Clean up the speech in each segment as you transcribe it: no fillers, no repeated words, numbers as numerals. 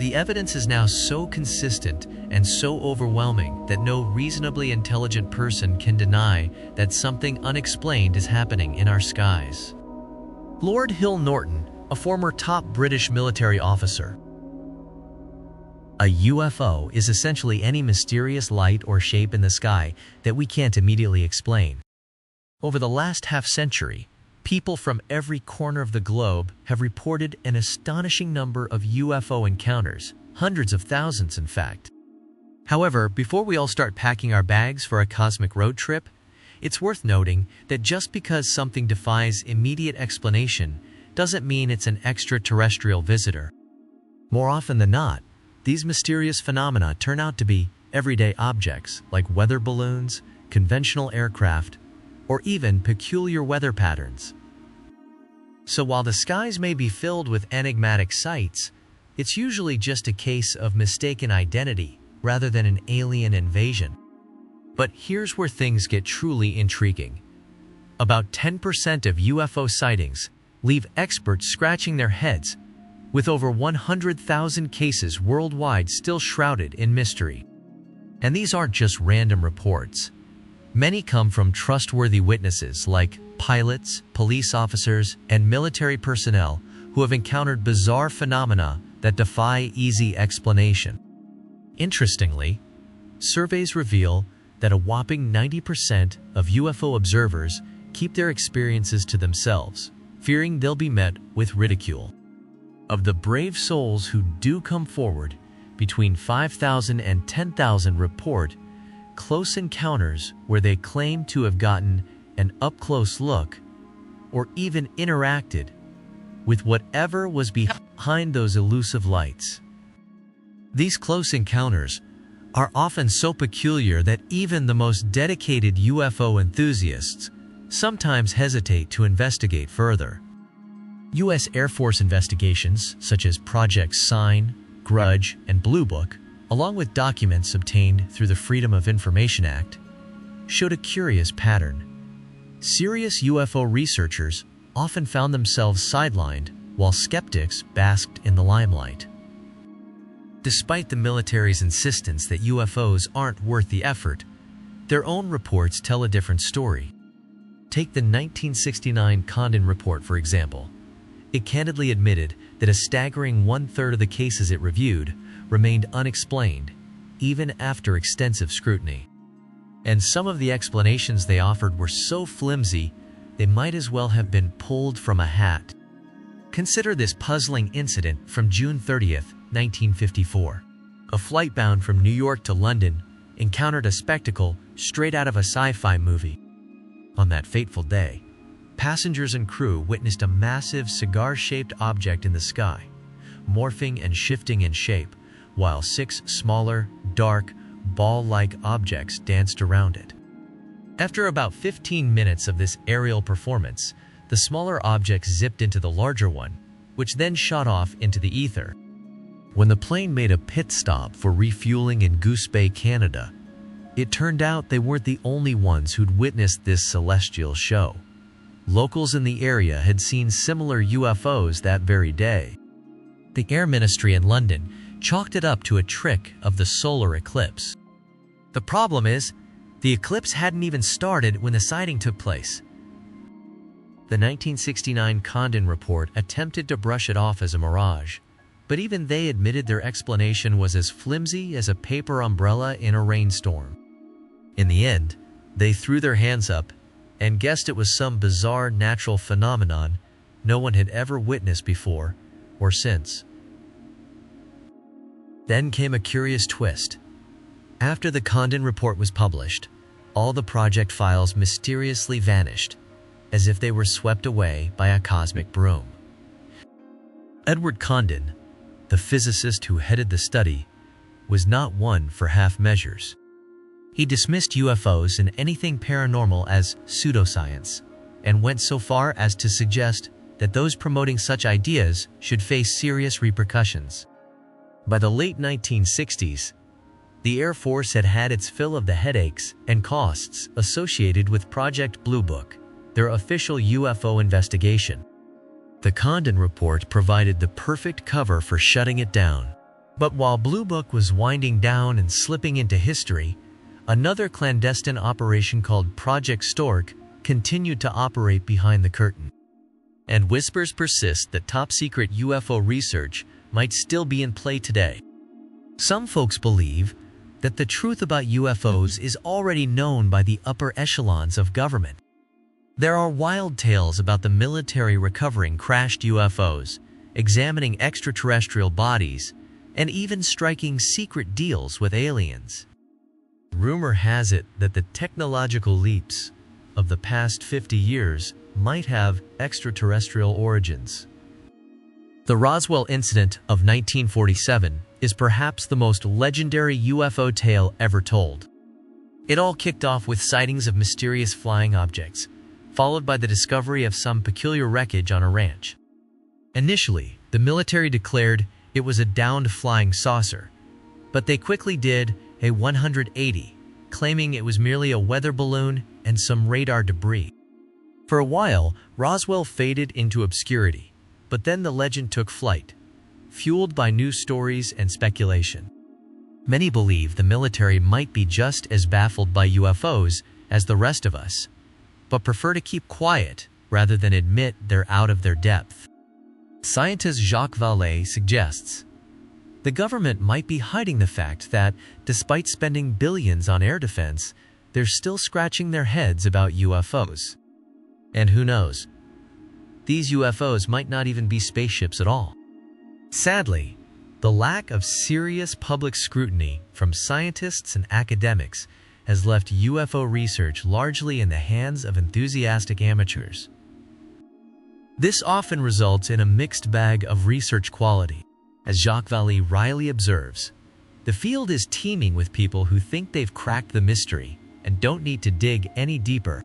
The evidence is now so consistent and so overwhelming that no reasonably intelligent person can deny that something unexplained is happening in our skies. Lord Hill Norton, a former top British military officer. A UFO is essentially any mysterious light or shape in the sky that we can't immediately explain. Over the last half-century, people from every corner of the globe have reported an astonishing number of UFO encounters, hundreds of thousands in fact. However, before we all start packing our bags for a cosmic road trip, it's worth noting that just because something defies immediate explanation doesn't mean it's an extraterrestrial visitor. More often than not, these mysterious phenomena turn out to be everyday objects like weather balloons, conventional aircraft, or even peculiar weather patterns. So while the skies may be filled with enigmatic sights, it's usually just a case of mistaken identity rather than an alien invasion. But here's where things get truly intriguing. About 10% of UFO sightings leave experts scratching their heads, with over 100,000 cases worldwide still shrouded in mystery. And these aren't just random reports. Many come from trustworthy witnesses like pilots, police officers, and military personnel who have encountered bizarre phenomena that defy easy explanation. Interestingly, surveys reveal that a whopping 90% of UFO observers keep their experiences to themselves, fearing they'll be met with ridicule. Of the brave souls who do come forward, between 5,000 and 10,000 report close encounters where they claim to have gotten an up-close look or even interacted with whatever was behind those elusive lights. These close encounters are often so peculiar that even the most dedicated UFO enthusiasts sometimes hesitate to investigate further. U.S. Air Force investigations, such as Project Sign, Grudge, and Blue Book, along with documents obtained through the Freedom of Information Act, showed a curious pattern. Serious UFO researchers often found themselves sidelined, while skeptics basked in the limelight. Despite the military's insistence that UFOs aren't worth the effort, their own reports tell a different story. Take the 1969 Condon Report, for example. It candidly admitted that a staggering one-third of the cases it reviewed remained unexplained, even after extensive scrutiny. And some of the explanations they offered were so flimsy, they might as well have been pulled from a hat. Consider this puzzling incident from June 30th, 1954. A flight bound from New York to London encountered a spectacle straight out of a sci-fi movie. On that fateful day, passengers and crew witnessed a massive cigar-shaped object in the sky, morphing and shifting in shape, while 6 smaller, dark, ball-like objects danced around it. After about 15 minutes of this aerial performance, the smaller objects zipped into the larger one, which then shot off into the ether. When the plane made a pit stop for refueling in Goose Bay, Canada, it turned out they weren't the only ones who'd witnessed this celestial show. Locals in the area had seen similar UFOs that very day. The Air Ministry in London chalked it up to a trick of the solar eclipse. The problem is, the eclipse hadn't even started when the sighting took place. The 1969 Condon Report attempted to brush it off as a mirage, but even they admitted their explanation was as flimsy as a paper umbrella in a rainstorm. In the end, they threw their hands up and guessed it was some bizarre natural phenomenon no one had ever witnessed before or since. Then came a curious twist. After the Condon Report was published, all the project files mysteriously vanished, as if they were swept away by a cosmic broom. Edward Condon, the physicist who headed the study, was not one for half measures. He dismissed UFOs and anything paranormal as pseudoscience, and went so far as to suggest that those promoting such ideas should face serious repercussions. By the late 1960s, the Air Force had had its fill of the headaches and costs associated with Project Blue Book, their official UFO investigation. The Condon Report provided the perfect cover for shutting it down. But while Blue Book was winding down and slipping into history, another clandestine operation called Project Stork continued to operate behind the curtain. And whispers persist that top-secret UFO research might still be in play today. Some folks believe that the truth about UFOs is already known by the upper echelons of government. There are wild tales about the military recovering crashed UFOs, examining extraterrestrial bodies, and even striking secret deals with aliens. Rumor has it that the technological leaps of the past 50 years might have extraterrestrial origins. The Roswell incident of 1947 is perhaps the most legendary UFO tale ever told. It all kicked off with sightings of mysterious flying objects, followed by the discovery of some peculiar wreckage on a ranch. Initially, the military declared it was a downed flying saucer, but they quickly did a 180, claiming it was merely a weather balloon and some radar debris. For a while, Roswell faded into obscurity, but then the legend took flight, fueled by news stories and speculation. Many believe the military might be just as baffled by UFOs as the rest of us, but prefer to keep quiet rather than admit they're out of their depth. Scientist Jacques Vallée suggests the government might be hiding the fact that, despite spending billions on air defense, they're still scratching their heads about UFOs. And who knows? These UFOs might not even be spaceships at all. Sadly, the lack of serious public scrutiny from scientists and academics has left UFO research largely in the hands of enthusiastic amateurs. This often results in a mixed bag of research quality. As Jacques Vallée wryly observes, the field is teeming with people who think they've cracked the mystery and don't need to dig any deeper.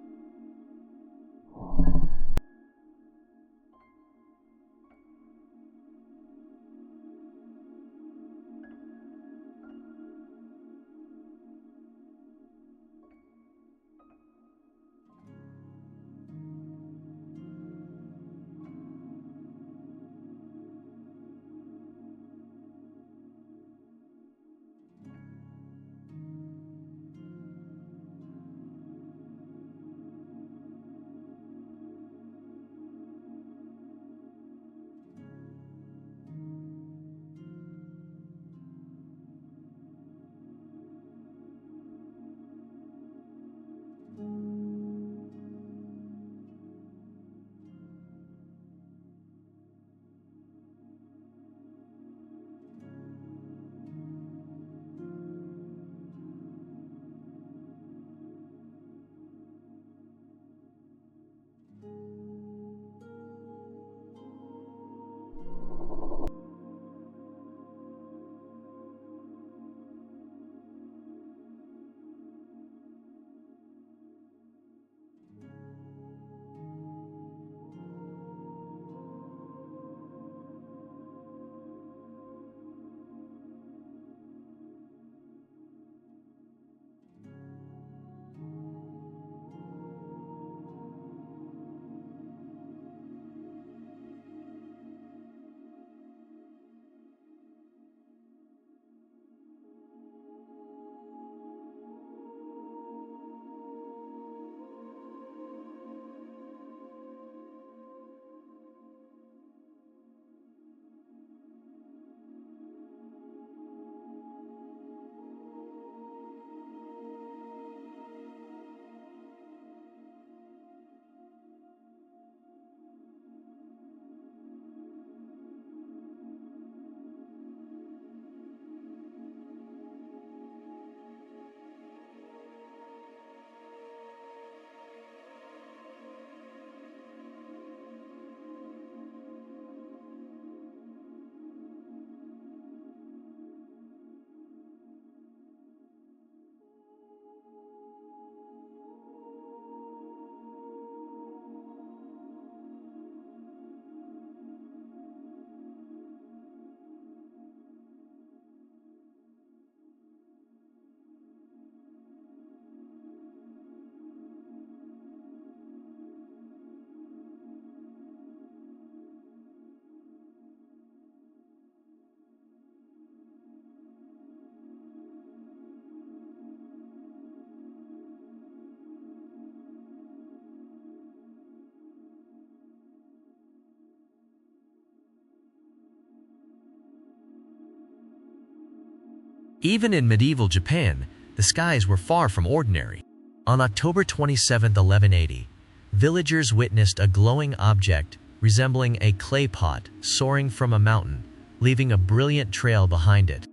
Even in medieval Japan, the skies were far from ordinary. On October 27, 1180, villagers witnessed a glowing object resembling a clay pot soaring from a mountain, leaving a brilliant trail behind it.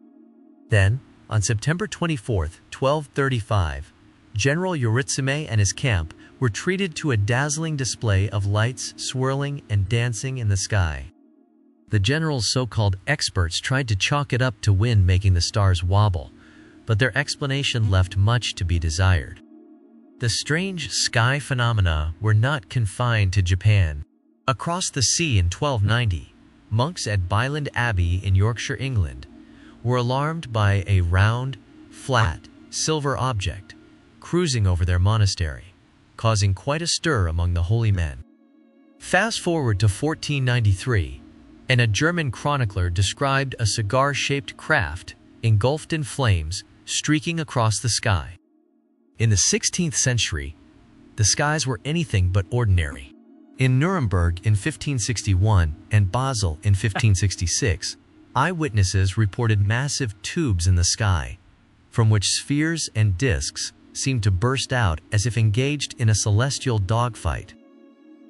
Then, on September 24, 1235, General Yoritsime and his camp were treated to a dazzling display of lights swirling and dancing in the sky. The general's so-called experts tried to chalk it up to wind making the stars wobble, but their explanation left much to be desired. The strange sky phenomena were not confined to Japan. Across the sea in 1290, monks at Byland Abbey in Yorkshire, England, were alarmed by a round, flat, silver object cruising over their monastery, causing quite a stir among the holy men. Fast forward to 1493, and a German chronicler described a cigar-shaped craft engulfed in flames streaking across the sky. In the 16th century, the skies were anything but ordinary. In Nuremberg in 1561 and Basel in 1566, eyewitnesses reported massive tubes in the sky, from which spheres and disks seemed to burst out as if engaged in a celestial dogfight.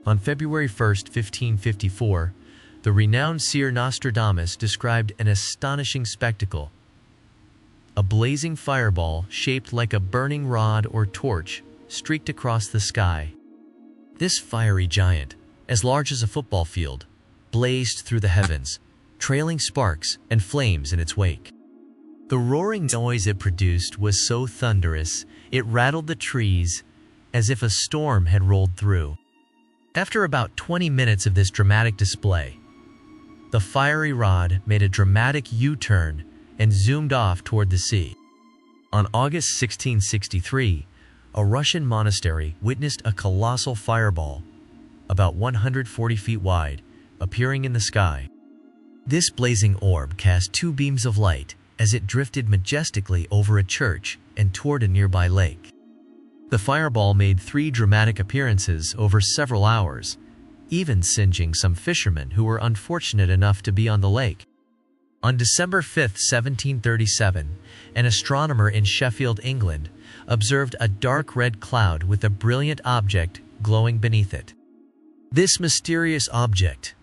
On February 1, 1554, the renowned seer Nostradamus described an astonishing spectacle. A blazing fireball shaped like a burning rod or torch streaked across the sky. This fiery giant, as large as a football field, blazed through the heavens, trailing sparks and flames in its wake. The roaring noise it produced was so thunderous, it rattled the trees as if a storm had rolled through. After about 20 minutes of this dramatic display, the fiery rod made a dramatic U-turn and zoomed off toward the sea. On August 1663, a Russian monastery witnessed a colossal fireball, about 140 feet wide, appearing in the sky. This blazing orb cast two beams of light as it drifted majestically over a church and toward a nearby lake. The fireball made 3 dramatic appearances over several hours, even singeing some fishermen who were unfortunate enough to be on the lake. On December 5, 1737, an astronomer in Sheffield, England, observed a dark red cloud with a brilliant object glowing beneath it. This mysterious object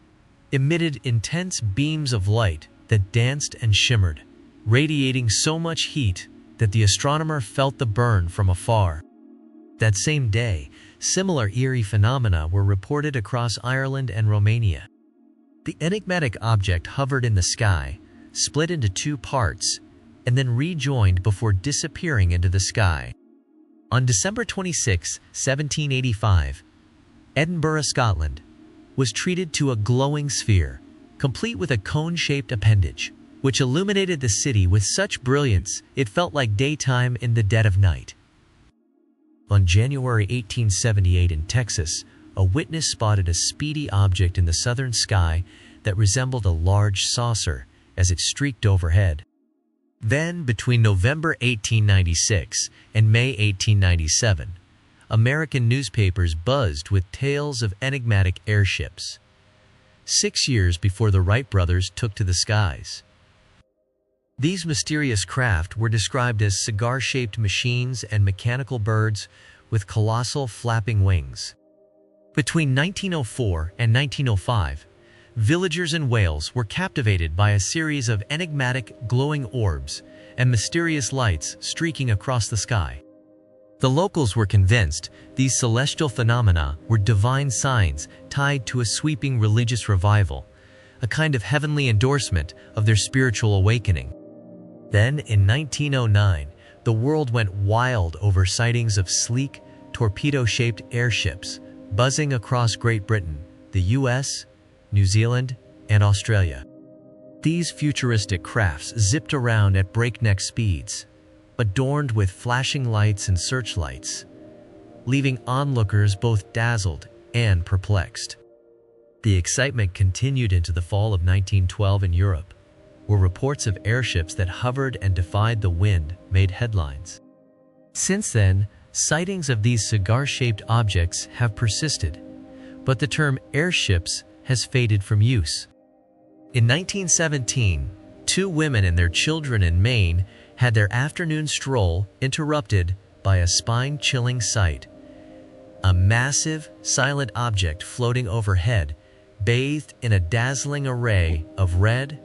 emitted intense beams of light that danced and shimmered, radiating so much heat that the astronomer felt the burn from afar. That same day, similar eerie phenomena were reported across Ireland and Romania. The enigmatic object hovered in the sky, split into 2 parts, and then rejoined before disappearing into the sky. On December 26, 1785, Edinburgh, Scotland, was treated to a glowing sphere, complete with a cone-shaped appendage, which illuminated the city with such brilliance it felt like daytime in the dead of night. On January 1878 in Texas, a witness spotted a speedy object in the southern sky that resembled a large saucer as it streaked overhead. Then, between November 1896 and May 1897, American newspapers buzzed with tales of enigmatic airships. 6 years before the Wright brothers took to the skies. These mysterious craft were described as cigar-shaped machines and mechanical birds with colossal flapping wings. Between 1904 and 1905, villagers in Wales were captivated by a series of enigmatic glowing orbs and mysterious lights streaking across the sky. The locals were convinced these celestial phenomena were divine signs tied to a sweeping religious revival, a kind of heavenly endorsement of their spiritual awakening. Then, in 1909, the world went wild over sightings of sleek, torpedo-shaped airships buzzing across Great Britain, the US, New Zealand, and Australia. These futuristic crafts zipped around at breakneck speeds, adorned with flashing lights and searchlights, leaving onlookers both dazzled and perplexed. The excitement continued into the fall of 1912 in Europe, where reports of airships that hovered and defied the wind made headlines. Since then, sightings of these cigar-shaped objects have persisted, but the term airships has faded from use. In 1917, 2 women and their children in Maine had their afternoon stroll interrupted by a spine-chilling sight. A massive, silent object floating overhead, bathed in a dazzling array of red,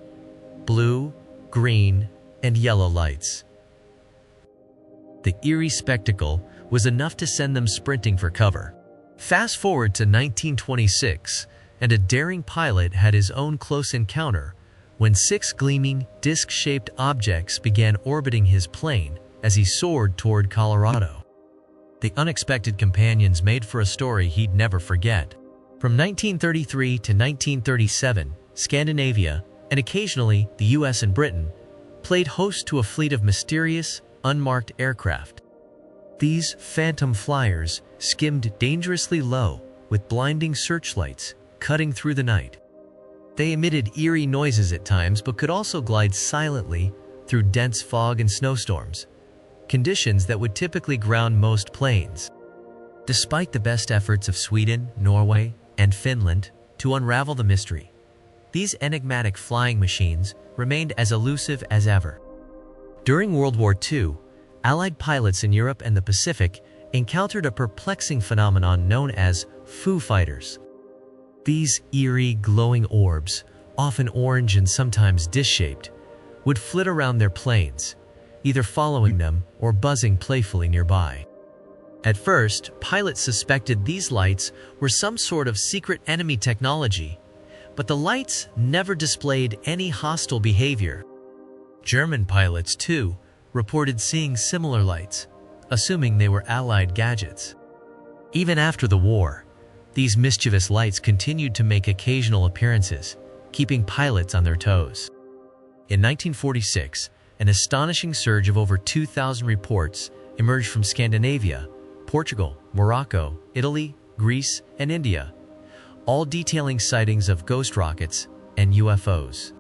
blue, green, and yellow lights. The eerie spectacle was enough to send them sprinting for cover. Fast forward to 1926, and a daring pilot had his own close encounter when 6 gleaming, disc-shaped objects began orbiting his plane as he soared toward Colorado. The unexpected companions made for a story he'd never forget. From 1933 to 1937, Scandinavia, and occasionally the US and Britain, played host to a fleet of mysterious, unmarked aircraft. These phantom flyers skimmed dangerously low with blinding searchlights cutting through the night. They emitted eerie noises at times but could also glide silently through dense fog and snowstorms, conditions that would typically ground most planes. Despite the best efforts of Sweden, Norway, and Finland to unravel the mystery, these enigmatic flying machines remained as elusive as ever. During World War II, Allied pilots in Europe and the Pacific encountered a perplexing phenomenon known as Foo Fighters. These eerie, glowing orbs, often orange and sometimes disc-shaped, would flit around their planes, either following them or buzzing playfully nearby. At first, pilots suspected these lights were some sort of secret enemy technology, but the lights never displayed any hostile behavior. German pilots, too, reported seeing similar lights, assuming they were Allied gadgets. Even after the war, these mischievous lights continued to make occasional appearances, keeping pilots on their toes. In 1946, an astonishing surge of over 2,000 reports emerged from Scandinavia, Portugal, Morocco, Italy, Greece, and India, all detailing sightings of ghost rockets and UFOs.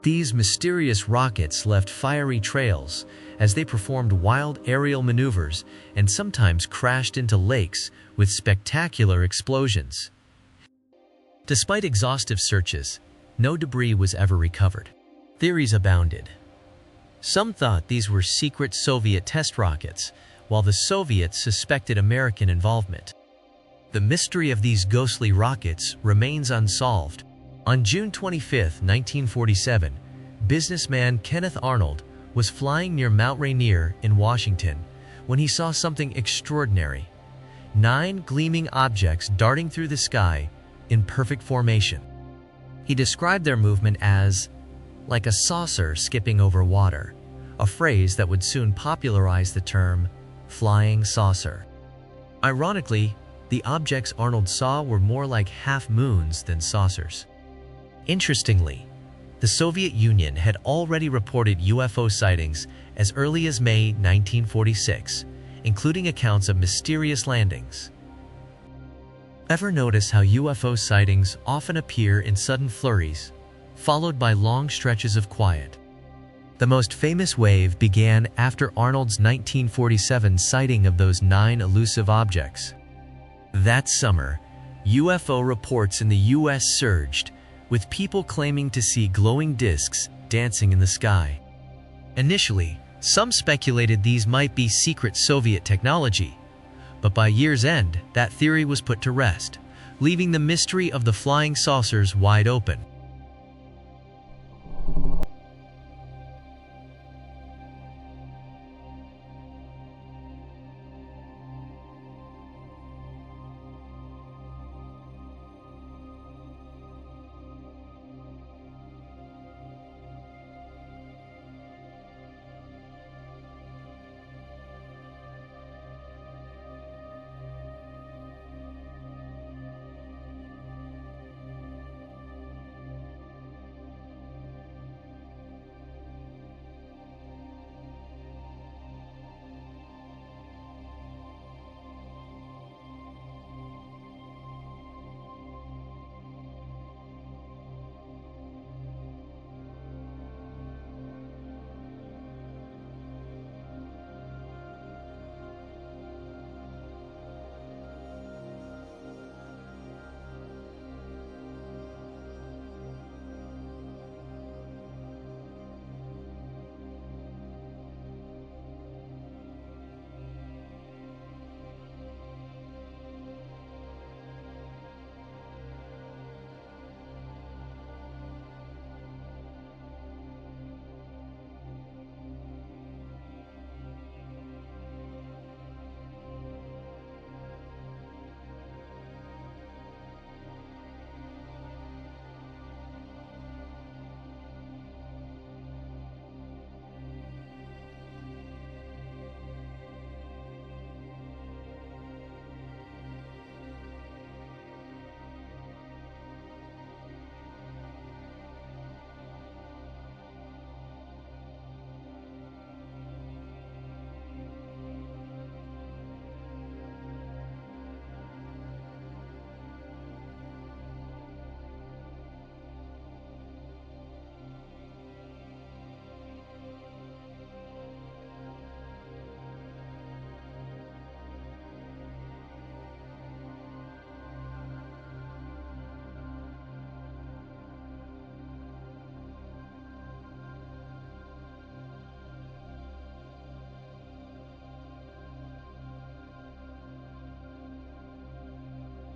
These mysterious rockets left fiery trails as they performed wild aerial maneuvers and sometimes crashed into lakes with spectacular explosions. Despite exhaustive searches, no debris was ever recovered. Theories abounded. Some thought these were secret Soviet test rockets, while the Soviets suspected American involvement. The mystery of these ghostly rockets remains unsolved. On June 25, 1947, businessman Kenneth Arnold was flying near Mount Rainier in Washington when he saw something extraordinary. 9 gleaming objects darting through the sky in perfect formation. He described their movement as like a saucer skipping over water, a phrase that would soon popularize the term flying saucer. Ironically, the objects Arnold saw were more like half-moons than saucers. Interestingly, the Soviet Union had already reported UFO sightings as early as May 1946, including accounts of mysterious landings. Ever notice how UFO sightings often appear in sudden flurries, followed by long stretches of quiet? The most famous wave began after Arnold's 1947 sighting of those 9 elusive objects. That summer, UFO reports in the US surged, with people claiming to see glowing discs dancing in the sky. Initially, some speculated these might be secret Soviet technology, but by year's end, that theory was put to rest, leaving the mystery of the flying saucers wide open.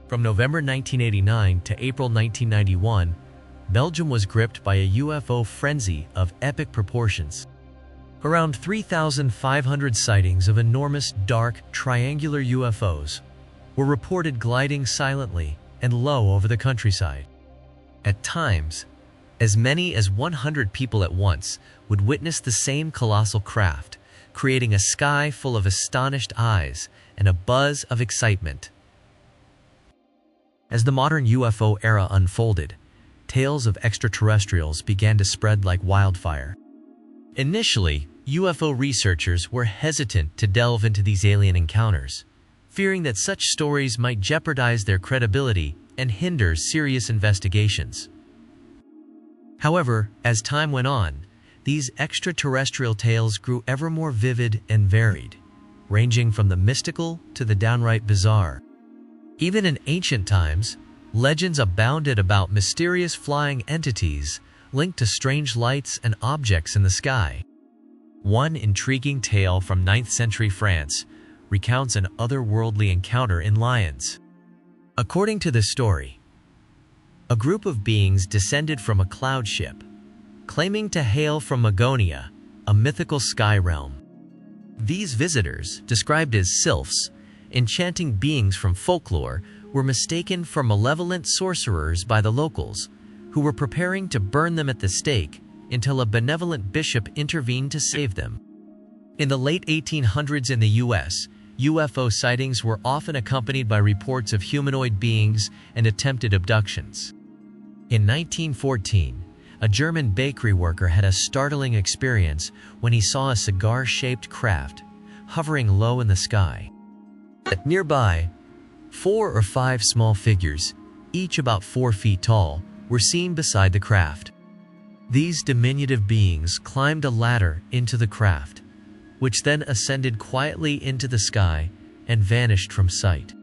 From November 1989 to April 1991, Belgium was gripped by a UFO frenzy of epic proportions. Around 3,500 sightings of enormous, dark, triangular UFOs were reported gliding silently and low over the countryside. At times, as many as 100 people at once would witness the same colossal craft, creating a sky full of astonished eyes and a buzz of excitement. As the modern UFO era unfolded, tales of extraterrestrials began to spread like wildfire. Initially, UFO researchers were hesitant to delve into these alien encounters, fearing that such stories might jeopardize their credibility and hinder serious investigations. However, as time went on, these extraterrestrial tales grew ever more vivid and varied, ranging from the mystical to the downright bizarre. Even in ancient times, legends abounded about mysterious flying entities linked to strange lights and objects in the sky. One intriguing tale from 9th century France recounts an otherworldly encounter in Lyons. According to the story, a group of beings descended from a cloud ship, claiming to hail from Magonia, a mythical sky realm. These visitors, described as sylphs, enchanting beings from folklore, were mistaken for malevolent sorcerers by the locals, who were preparing to burn them at the stake until a benevolent bishop intervened to save them. In the late 1800s in the US, UFO sightings were often accompanied by reports of humanoid beings and attempted abductions. In 1914, a German bakery worker had a startling experience when he saw a cigar-shaped craft hovering low in the sky. Nearby, 4 or 5 small figures, each about 4 feet tall, were seen beside the craft. These diminutive beings climbed a ladder into the craft, which then ascended quietly into the sky and vanished from sight.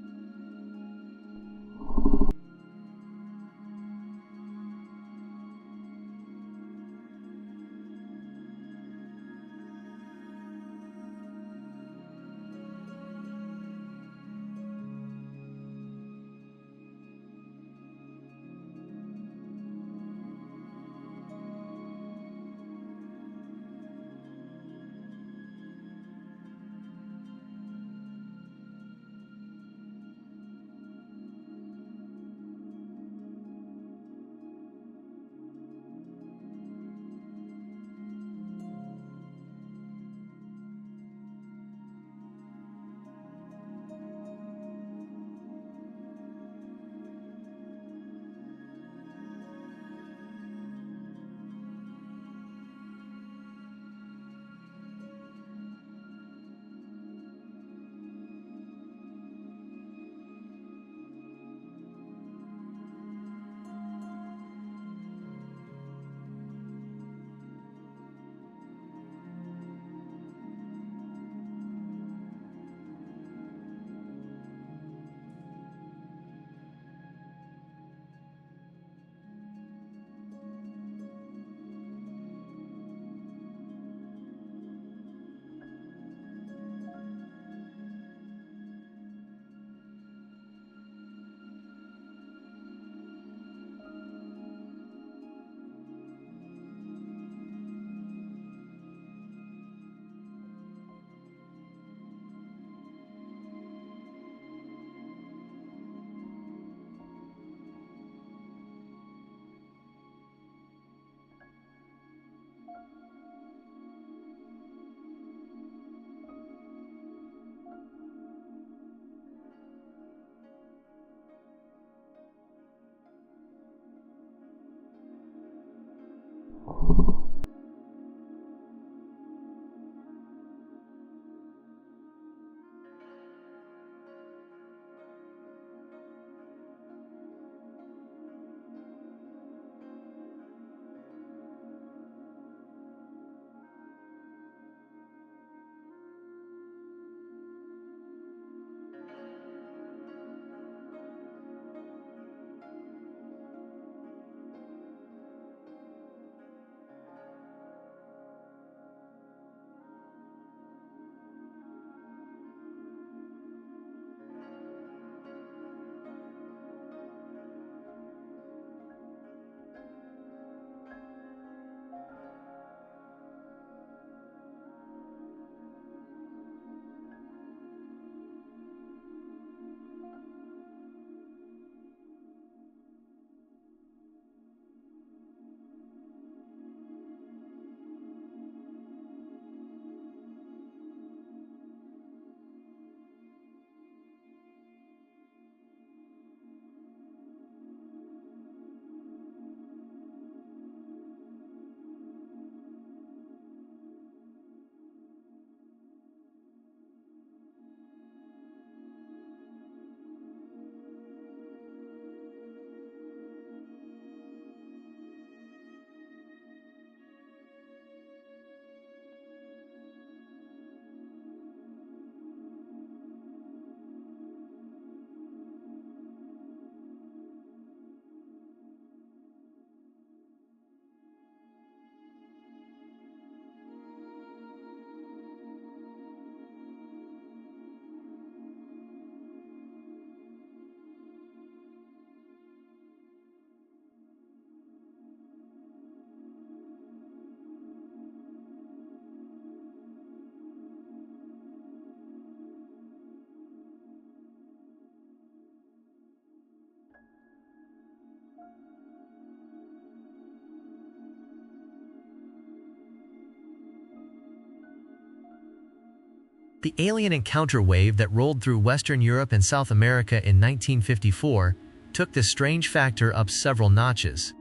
The alien encounter wave that rolled through Western Europe and South America in 1954 took this strange factor up several notches.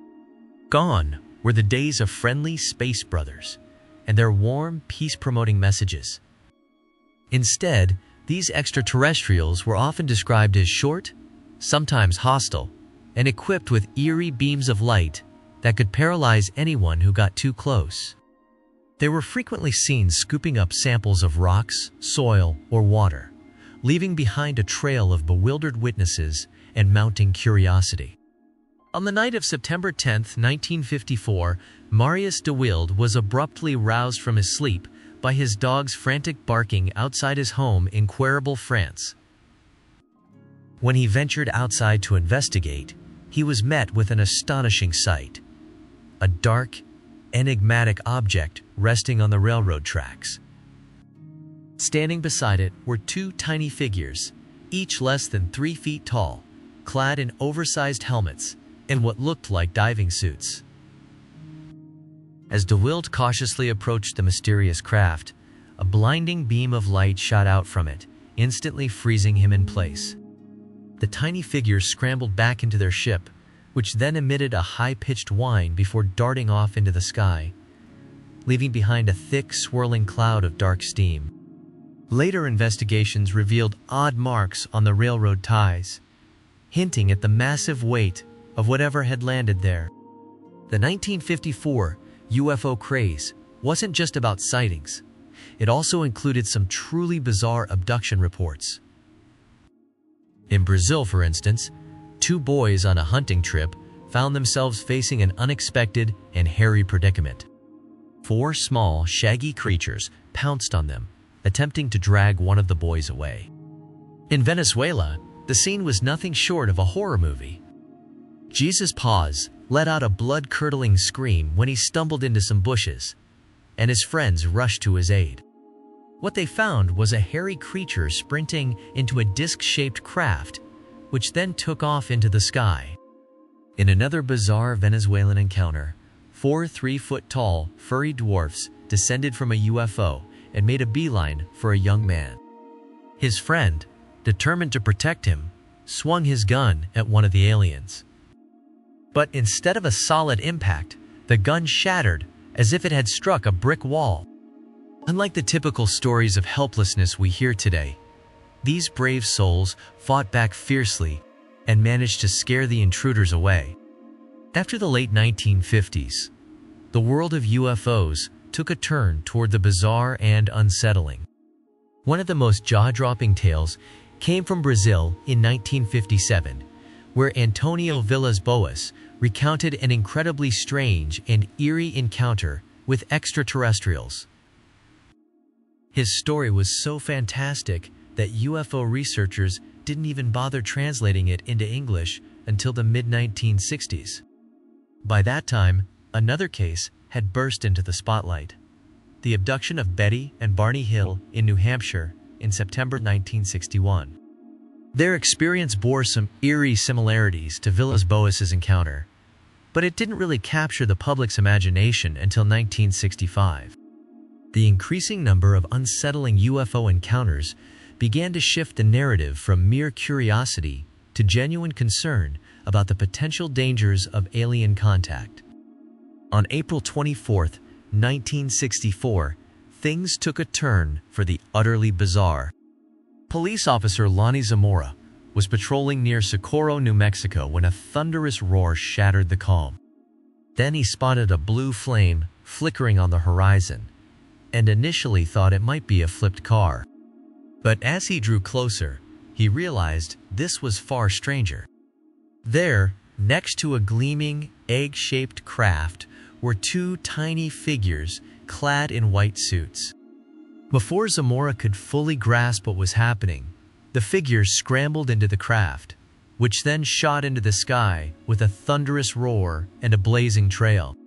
Gone were the days of friendly space brothers and their warm, peace-promoting messages. Instead, these extraterrestrials were often described as short, sometimes hostile, and equipped with eerie beams of light that could paralyze anyone who got too close. They were frequently seen scooping up samples of rocks, soil, or water, leaving behind a trail of bewildered witnesses and mounting curiosity. On the night of September 10, 1954, Marius de Wilde was abruptly roused from his sleep by his dog's frantic barking outside his home in Querable, France. When he ventured outside to investigate, he was met with an astonishing sight: a dark, enigmatic object resting on the railroad tracks. Standing beside it were two tiny figures, each less than 3 feet tall, clad in oversized helmets and what looked like diving suits. As de Wilde cautiously approached the mysterious craft, a blinding beam of light shot out from it, instantly freezing him in place. The tiny figures scrambled back into their ship, which then emitted a high-pitched whine before darting off into the sky, leaving behind a thick, swirling cloud of dark steam. Later investigations revealed odd marks on the railroad ties, hinting at the massive weight of whatever had landed there. The 1954 UFO craze wasn't just about sightings. It also included some truly bizarre abduction reports. In Brazil, for instance, 2 boys on a hunting trip found themselves facing an unexpected and hairy predicament. 4 small, shaggy creatures pounced on them, attempting to drag one of the boys away. In Venezuela, the scene was nothing short of a horror movie. Jesus Paz let out a blood-curdling scream when he stumbled into some bushes, and his friends rushed to his aid. What they found was a hairy creature sprinting into a disc-shaped craft, which then took off into the sky. In another bizarre Venezuelan encounter, 4 3-foot-tall, furry dwarfs descended from a UFO and made a beeline for a young man. His friend, determined to protect him, swung his gun at one of the aliens. But instead of a solid impact, the gun shattered as if it had struck a brick wall. Unlike the typical stories of helplessness we hear today, these brave souls fought back fiercely and managed to scare the intruders away. After the late 1950s, the world of UFOs took a turn toward the bizarre and unsettling. One of the most jaw-dropping tales came from Brazil in 1957, where Antonio Villas-Boas recounted an incredibly strange and eerie encounter with extraterrestrials. His story was so fantastic that UFO researchers didn't even bother translating it into English until the mid-1960s. By that time, another case had burst into the spotlight: the abduction of Betty and Barney Hill in New Hampshire in September 1961. Their experience bore some eerie similarities to Villas-Boas's encounter, but it didn't really capture the public's imagination until 1965. The increasing number of unsettling UFO encounters began to shift the narrative from mere curiosity to genuine concern about the potential dangers of alien contact. On April 24, 1964, things took a turn for the utterly bizarre. Police officer Lonnie Zamora was patrolling near Socorro, New Mexico when a thunderous roar shattered the calm. Then he spotted a blue flame flickering on the horizon and initially thought it might be a flipped car. But as he drew closer, he realized this was far stranger. There, next to a gleaming, egg-shaped craft, were 2 tiny figures clad in white suits. Before Zamora could fully grasp what was happening, the figures scrambled into the craft, which then shot into the sky with a thunderous roar and a blazing trail.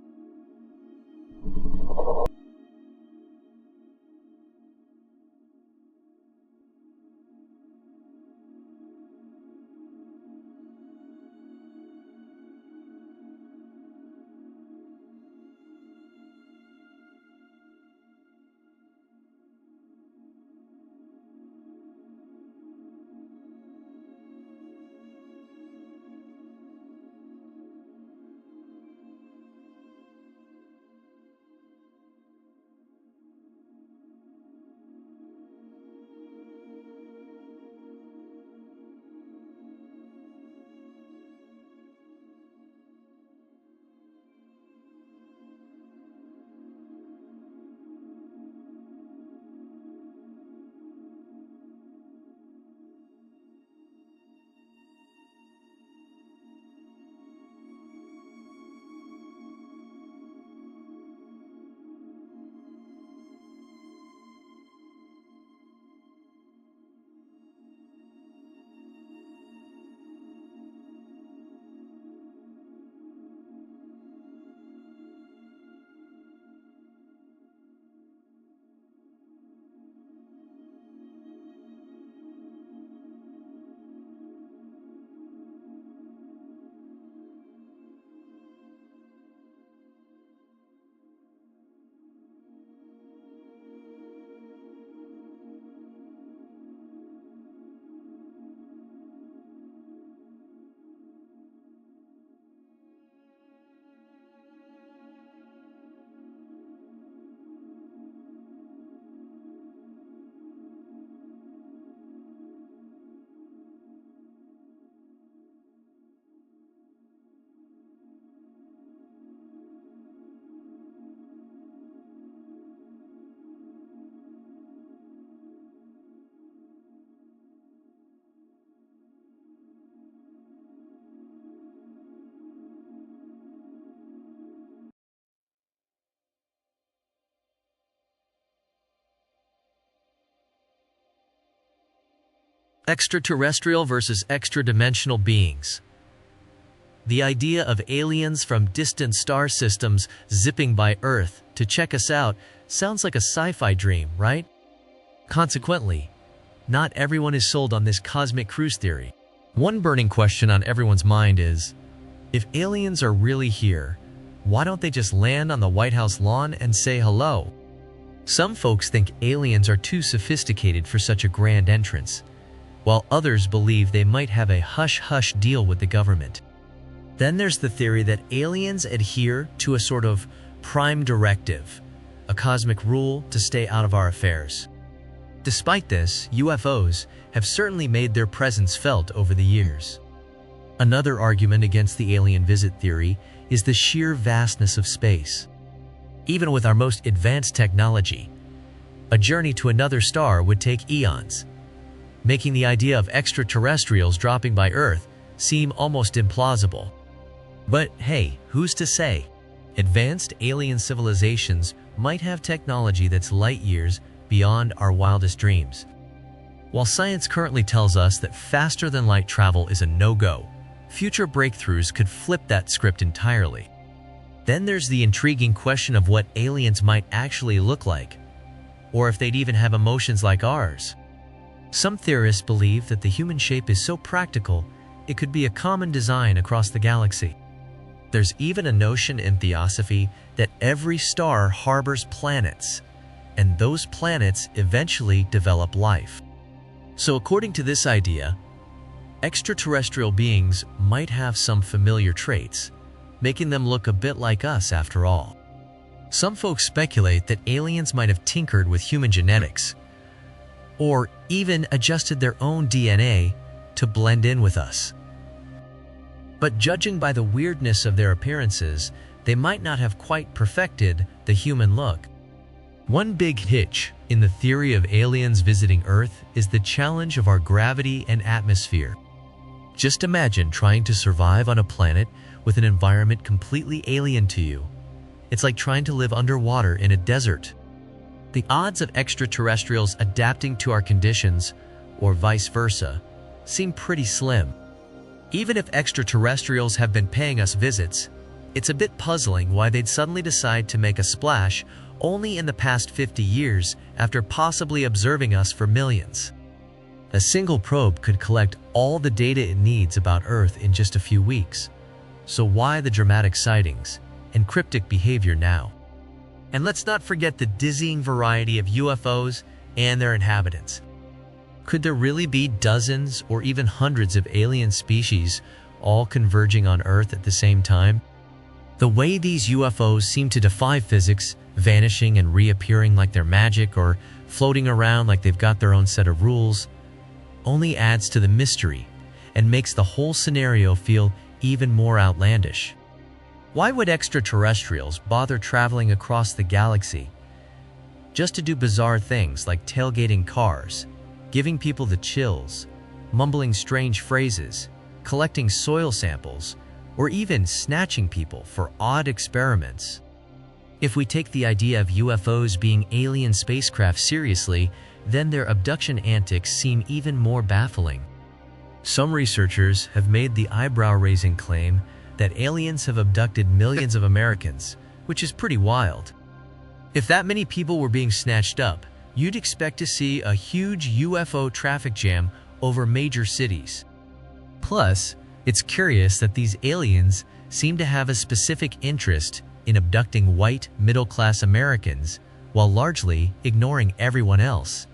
Extraterrestrial versus extra-dimensional beings. The idea of aliens from distant star systems zipping by Earth to check us out sounds like a sci-fi dream, right? Consequently, not everyone is sold on this cosmic cruise theory. One burning question on everyone's mind is, if aliens are really here, why don't they just land on the White House lawn and say hello? Some folks think aliens are too sophisticated for such a grand entrance, while others believe they might have a hush-hush deal with the government. Then there's the theory that aliens adhere to a sort of prime directive, a cosmic rule to stay out of our affairs. Despite this, UFOs have certainly made their presence felt over the years. Another argument against the alien visit theory is the sheer vastness of space. Even with our most advanced technology, a journey to another star would take eons, making the idea of extraterrestrials dropping by Earth seem almost implausible. But hey, who's to say? Advanced alien civilizations might have technology that's light years beyond our wildest dreams. While science currently tells us that faster-than-light travel is a no-go, future breakthroughs could flip that script entirely. Then there's the intriguing question of what aliens might actually look like, or if they'd even have emotions like ours. Some theorists believe that the human shape is so practical, it could be a common design across the galaxy. There's even a notion in theosophy that every star harbors planets, and those planets eventually develop life. So according to this idea, extraterrestrial beings might have some familiar traits, making them look a bit like us after all. Some folks speculate that aliens might have tinkered with human genetics, or even adjusted their own DNA to blend in with us. But judging by the weirdness of their appearances, they might not have quite perfected the human look. One big hitch in the theory of aliens visiting Earth is the challenge of our gravity and atmosphere. Just imagine trying to survive on a planet with an environment completely alien to you. It's like trying to live underwater in a desert. The odds of extraterrestrials adapting to our conditions, or vice versa, seem pretty slim. Even if extraterrestrials have been paying us visits, it's a bit puzzling why they'd suddenly decide to make a splash only in the past 50 years after possibly observing us for millions. A single probe could collect all the data it needs about Earth in just a few weeks. So why the dramatic sightings and cryptic behavior now? And let's not forget the dizzying variety of UFOs and their inhabitants. Could there really be dozens or even hundreds of alien species all converging on Earth at the same time? The way these UFOs seem to defy physics, vanishing and reappearing like they're magic or floating around like they've got their own set of rules, only adds to the mystery and makes the whole scenario feel even more outlandish. Why would extraterrestrials bother traveling across the galaxy just to do bizarre things like tailgating cars, giving people the chills, mumbling strange phrases, collecting soil samples, or even snatching people for odd experiments? If we take the idea of UFOs being alien spacecraft seriously, then their abduction antics seem even more baffling. Some researchers have made the eyebrow-raising claim that aliens have abducted millions of Americans, which is pretty wild. If that many people were being snatched up, you'd expect to see a huge UFO traffic jam over major cities. Plus, it's curious that these aliens seem to have a specific interest in abducting white, middle-class Americans while largely ignoring everyone else.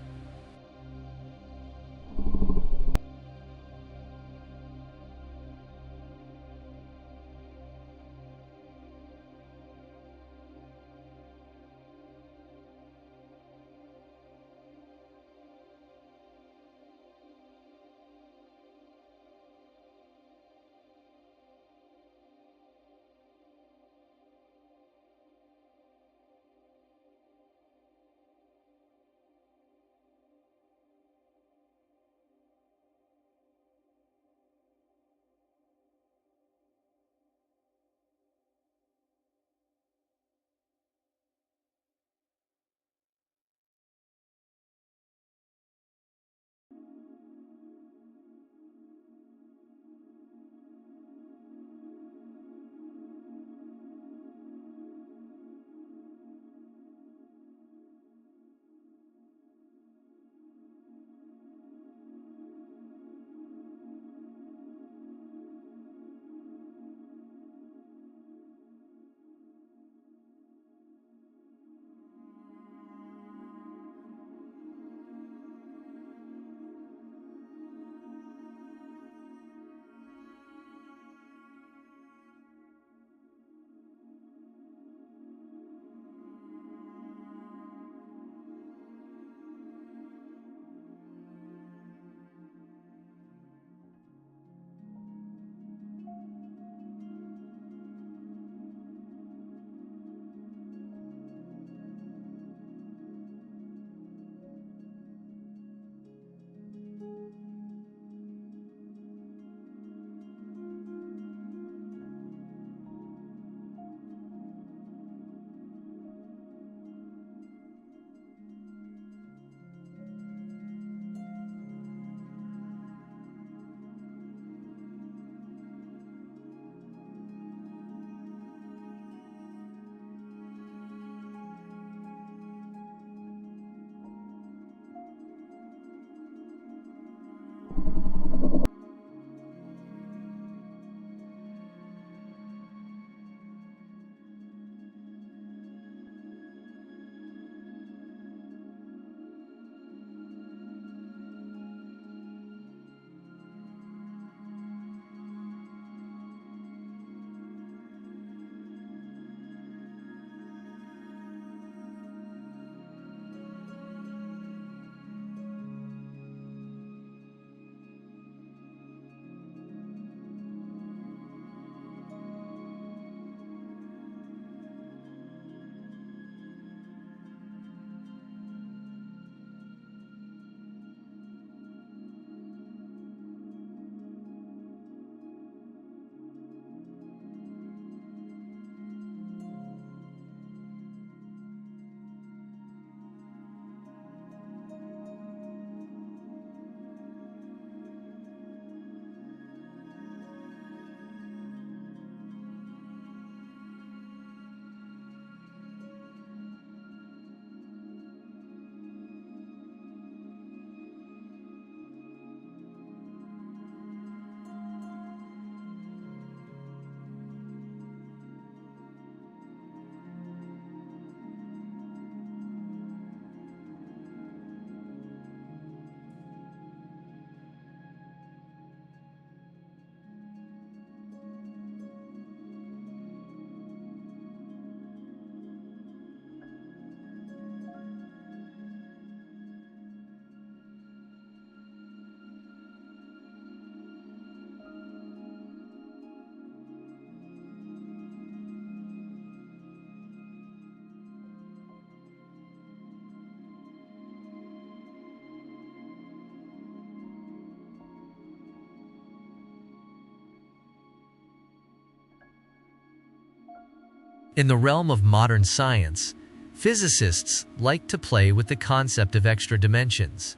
In the realm of modern science, physicists like to play with the concept of extra dimensions.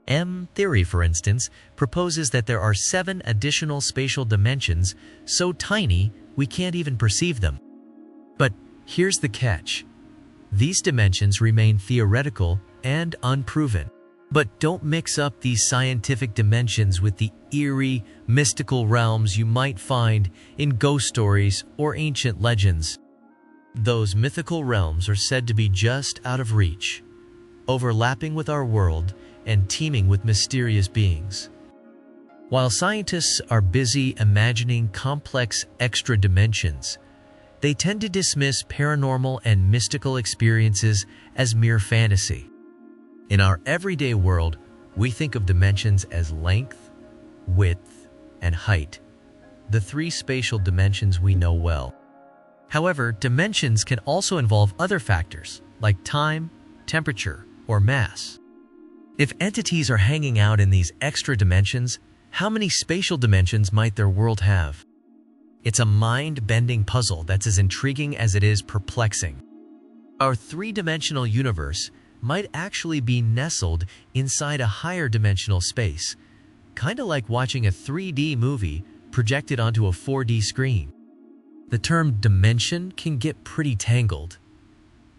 M-theory, for instance, proposes that there are 7 additional spatial dimensions so tiny we can't even perceive them. But here's the catch. These dimensions remain theoretical and unproven. But don't mix up these scientific dimensions with the eerie, mystical realms you might find in ghost stories or ancient legends. Those mythical realms are said to be just out of reach, overlapping with our world and teeming with mysterious beings. While scientists are busy imagining complex extra dimensions, they tend to dismiss paranormal and mystical experiences as mere fantasy. In our everyday world, we think of dimensions as length, width, and height, the 3 spatial dimensions we know well. However, dimensions can also involve other factors like time, temperature, or mass. If entities are hanging out in these extra dimensions, how many spatial dimensions might their world have? It's a mind-bending puzzle that's as intriguing as it is perplexing. Our 3-dimensional universe might actually be nestled inside a higher dimensional space, kind of like watching a 3D movie projected onto a 4D screen. The term dimension can get pretty tangled,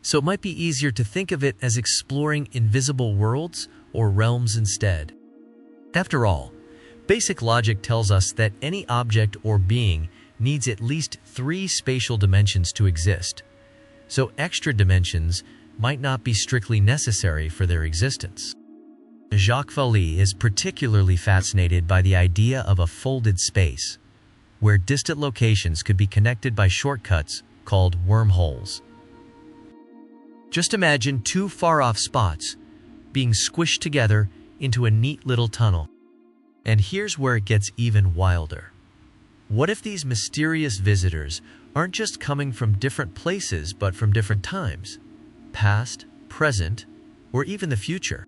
so it might be easier to think of it as exploring invisible worlds or realms instead. After all, basic logic tells us that any object or being needs at least 3 spatial dimensions to exist, so extra dimensions might not be strictly necessary for their existence. Jacques Vallée is particularly fascinated by the idea of a folded space, where distant locations could be connected by shortcuts called wormholes. Just imagine 2 far-off spots being squished together into a neat little tunnel. And here's where it gets even wilder. What if these mysterious visitors aren't just coming from different places but from different times? Past, present, or even the future?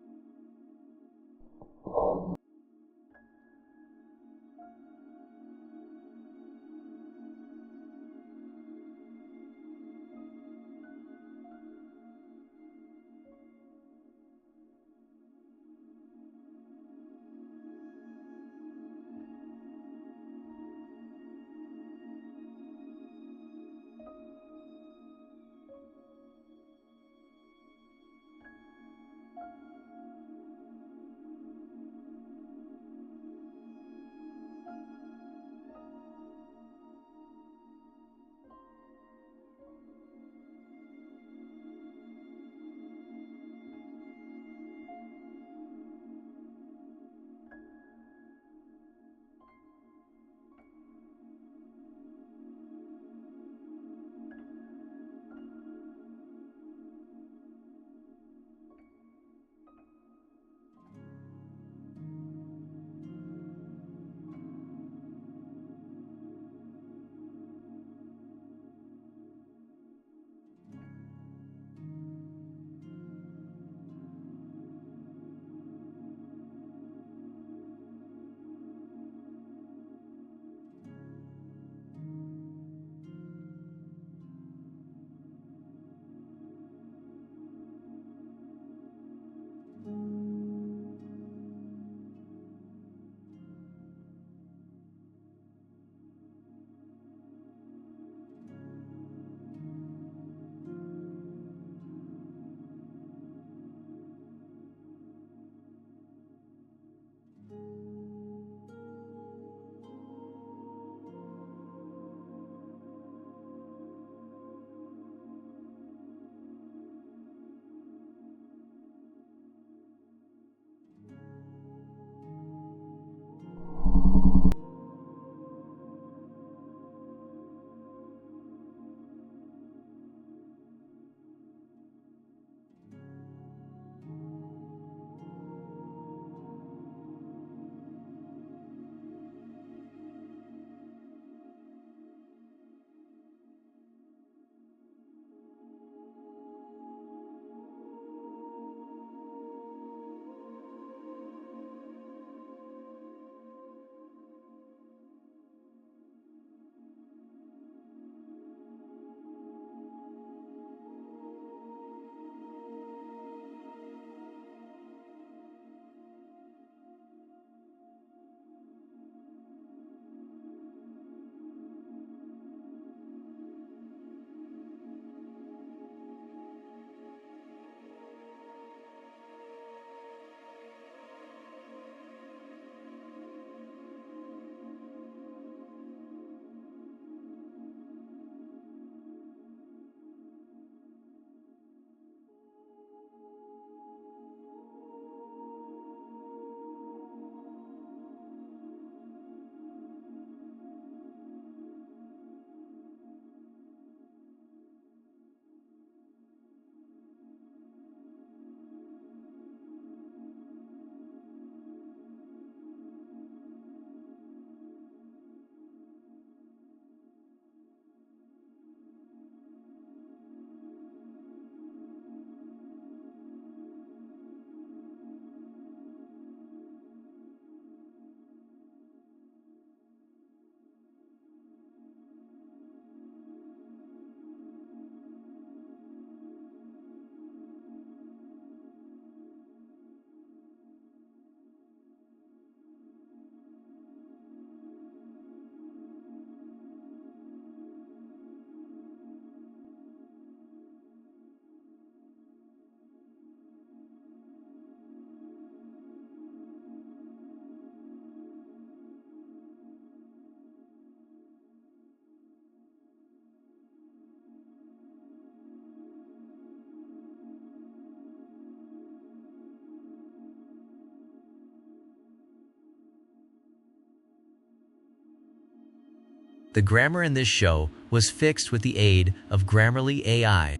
The grammar in this show was fixed with the aid of Grammarly AI.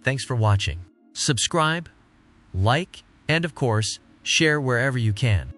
Thanks for watching. Subscribe, like, and of course, share wherever you can.